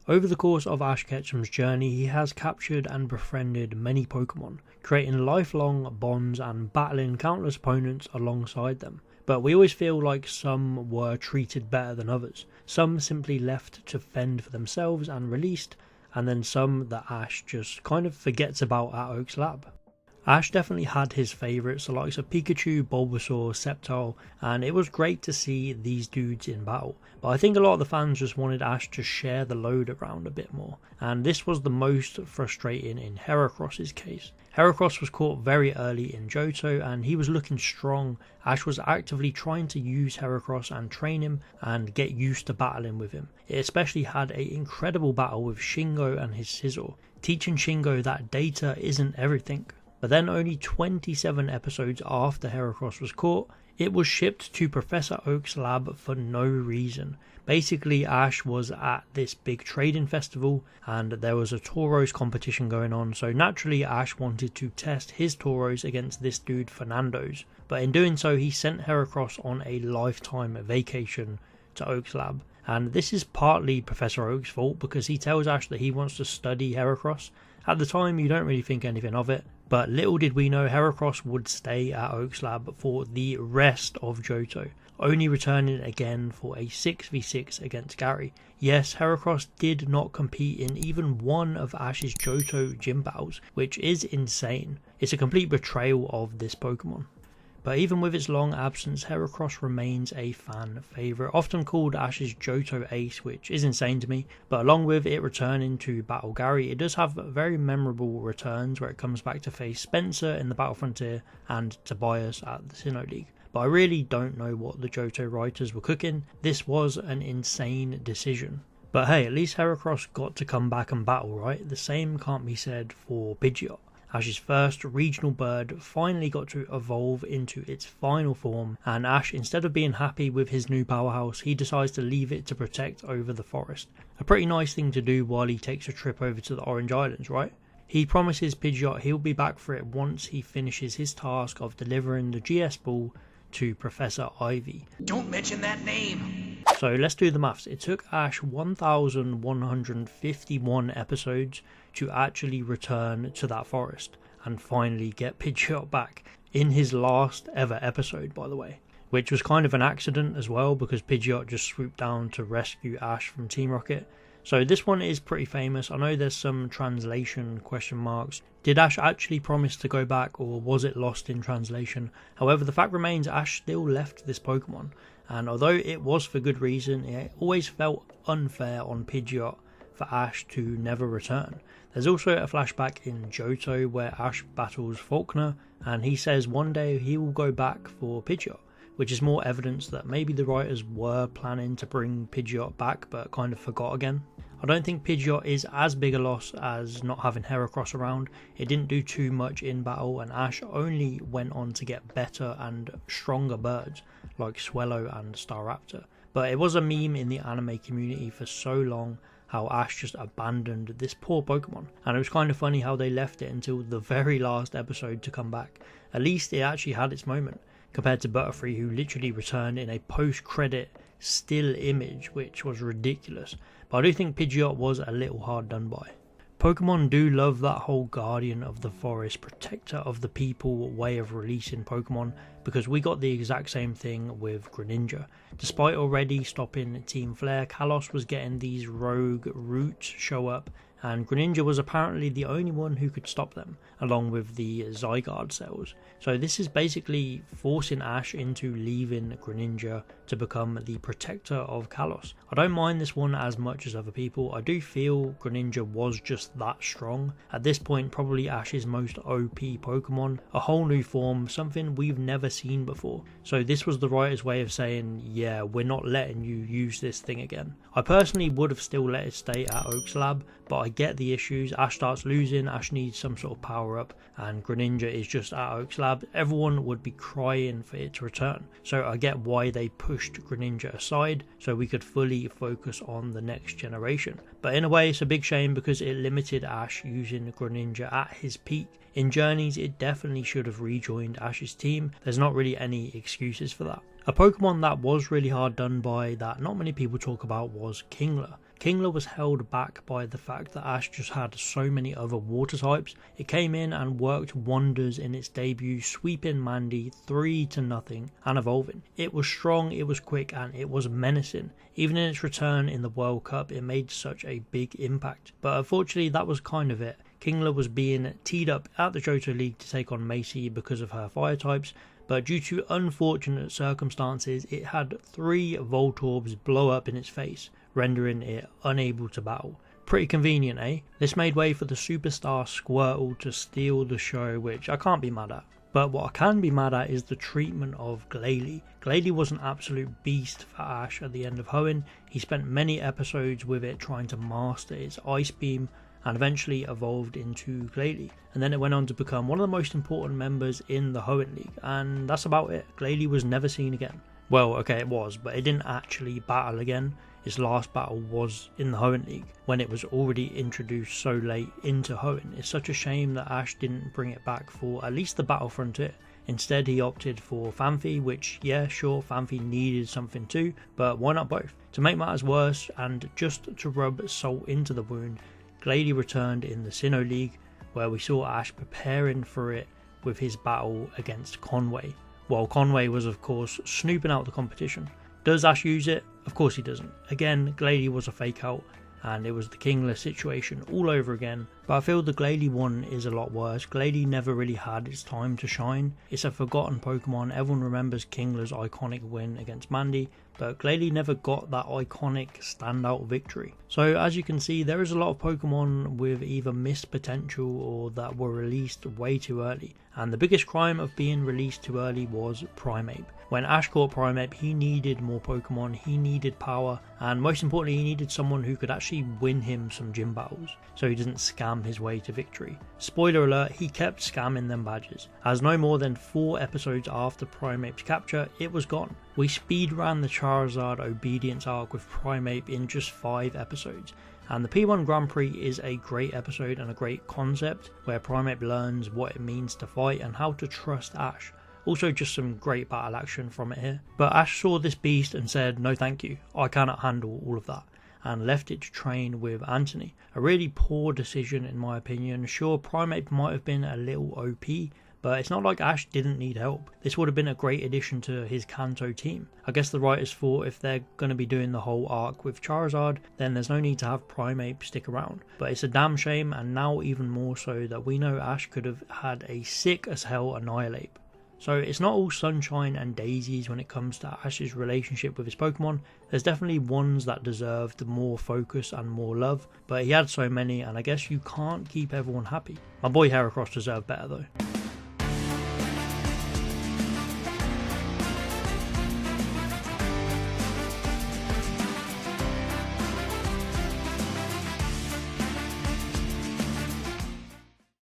Over the course of Ash Ketchum's journey, he has captured and befriended many Pokemon, creating lifelong bonds and battling countless opponents alongside them. But we always feel like some were treated better than others, some simply left to fend for themselves and released, and then some that Ash just kind of forgets about at Oak's lab. Ash definitely had his favourites, the likes of Pikachu, Bulbasaur, Sceptile, and it was great to see these dudes in battle. But I think a lot of the fans just wanted Ash to share the load around a bit more, and this was the most frustrating in Heracross's case. Heracross was caught very early in Johto and he was looking strong. Ash was actively trying to use Heracross and train him and get used to battling with him. It especially had an incredible battle with Shingo and his Scizor, teaching Shingo that data isn't everything. But then only 27 episodes after Heracross was caught, it was shipped to Professor Oak's lab for no reason. Basically, Ash was at this big trading festival and there was a Tauros competition going on, so naturally Ash wanted to test his Tauros against this dude Fernando's. But in doing so, he sent Heracross on a lifetime vacation to Oak's lab. And this is partly Professor Oak's fault because he tells Ash that he wants to study Heracross. At the time, you don't really think anything of it, but little did we know Heracross would stay at Oak's lab for the rest of Johto, only returning again for a 6v6 against Gary. Yes, Heracross did not compete in even one of Ash's Johto gym battles, which is insane. It's a complete betrayal of this Pokemon. But even with its long absence, Heracross remains a fan favourite, often called Ash's Johto ace, which is insane to me. But along with it returning to battle Gary, it does have very memorable returns where it comes back to face Spencer in the Battle Frontier and Tobias at the Sinnoh League. But I really don't know what the Johto writers were cooking. This was an insane decision. But hey, at least Heracross got to come back and battle, right? The same can't be said for Pidgeot. Ash's first regional bird finally got to evolve into its final form, and Ash, instead of being happy with his new powerhouse, he decides to leave it to protect over the forest. A pretty nice thing to do while he takes a trip over to the Orange Islands, right? He promises Pidgeot he'll be back for it once he finishes his task of delivering the GS Ball to Professor Ivy. Don't mention that name! So let's do the maths. It took Ash 1,151 episodes to actually return to that forest and finally get Pidgeot back in his last ever episode, by the way, which was kind of an accident as well because Pidgeot just swooped down to rescue Ash from Team Rocket. So this one is pretty famous. I know there's some translation question marks. Did Ash actually promise to go back, or was it lost in translation? However, the fact remains Ash still left this Pokemon, and although it was for good reason, it always felt unfair on Pidgeot for Ash to never return. There's also a flashback in Johto where Ash battles Faulkner, and he says one day he will go back for Pidgeot, which is more evidence that maybe the writers were planning to bring Pidgeot back but kind of forgot again. I don't think Pidgeot is as big a loss as not having Heracross around. It didn't do too much in battle, and Ash only went on to get better and stronger birds like Swellow and Staraptor. But it was a meme in the anime community for so long how Ash just abandoned this poor Pokemon, and it was kind of funny how they left it until the very last episode to come back. At least it actually had its moment, compared to Butterfree, who literally returned in a post-credit still image, which was ridiculous. But I do think Pidgeot was a little hard done by. Pokemon do love that whole guardian of the forest, protector of the people way of releasing Pokemon, because we got the exact same thing with Greninja. Despite already stopping Team Flare, Kalos was getting these rogue roots show up, and Greninja was apparently the only one who could stop them, along with the Zygarde cells. So this is basically forcing Ash into leaving Greninja to become the protector of Kalos. I don't mind this one as much as other people. I do feel Greninja was just that strong. At this point, probably Ash's most OP Pokemon, a whole new form, something we've never seen before. So this was the writer's way of saying, yeah, we're not letting you use this thing again. I personally would have still let it stay at Oak's lab, but I get the issues. Ash starts losing, Ash needs some sort of power up, and Greninja is just at Oak's lab. Everyone would be crying for it to return. So I get why they pushed Greninja aside so we could fully focus on the next generation. But in a way it's a big shame because it limited Ash using Greninja at his peak. In Journeys it definitely should have rejoined Ash's team. There's not really any excuses for that. A Pokemon that was really hard done by that not many people talk about was Kingler. Kingler was held back by the fact that Ash just had so many other water types. It came in and worked wonders in its debut, sweeping Mandy 3-0 and evolving. It was strong, it was quick, and it was menacing. Even in its return in the World Cup, it made such a big impact. But unfortunately, that was kind of it. Kingler was being teed up at the Johto League to take on Macy because of her fire types, but due to unfortunate circumstances, it had 3 Voltorbs blow up in its face, rendering it unable to battle. Pretty convenient, eh? This made way for the superstar Squirtle to steal the show, which I can't be mad at. But what I can be mad at is the treatment of Glalie. Glalie was an absolute beast for Ash at the end of Hoenn. He spent many episodes with it trying to master its Ice Beam, and eventually evolved into Glalie. And then it went on to become one of the most important members in the Hoenn League, and that's about it. Glalie was never seen again. Well, okay, it was, but it didn't actually battle again. Its last battle was in the Hoenn League, when it was already introduced so late into Hoenn. It's such a shame that Ash didn't bring it back for at least the Battle Frontier. Instead, he opted for Phanpy, which, yeah, sure, Phanpy needed something too, but why not both? To make matters worse, and just to rub salt into the wound, Glalie returned in the Sinnoh League, where we saw Ash preparing for it with his battle against Conway, while Conway was of course snooping out the competition. Does Ash use it? Of course he doesn't. Again, Glalie was a fake out, and it was the Kingler situation all over again, but I feel the Glalie one is a lot worse. Glalie never really had its time to shine. It's a forgotten Pokemon. Everyone remembers Kingler's iconic win against Mandy, but Glalie never got that iconic standout victory. So as you can see, there is a lot of Pokemon with either missed potential or that were released way too early, and the biggest crime of being released too early was Primeape. When Ash caught Primeape, he needed more Pokemon, he needed power, and most importantly, he needed someone who could actually win him some gym battles, so he doesn't scam his way to victory. Spoiler alert, he kept scamming them badges, as no more than 4 episodes after Primeape's capture, it was gone. We speedran the Charizard Obedience arc with Primeape in just 5 episodes, and the P1 Grand Prix is a great episode and a great concept, where Primeape learns what it means to fight and how to trust Ash. Also just some great battle action from it here. But Ash saw this beast and said, no thank you, I cannot handle all of that, and left it to train with Anthony. A really poor decision in my opinion. Sure, Primeape might have been a little OP, but it's not like Ash didn't need help. This would have been a great addition to his Kanto team. I guess the writers thought if they're going to be doing the whole arc with Charizard, then there's no need to have Primeape stick around. But it's a damn shame, and now even more so that we know Ash could have had a sick as hell Annihilate. So it's not all sunshine and daisies when it comes to Ash's relationship with his Pokemon. There's definitely ones that deserved more focus and more love, but he had so many, and I guess you can't keep everyone happy. My boy Heracross deserved better though.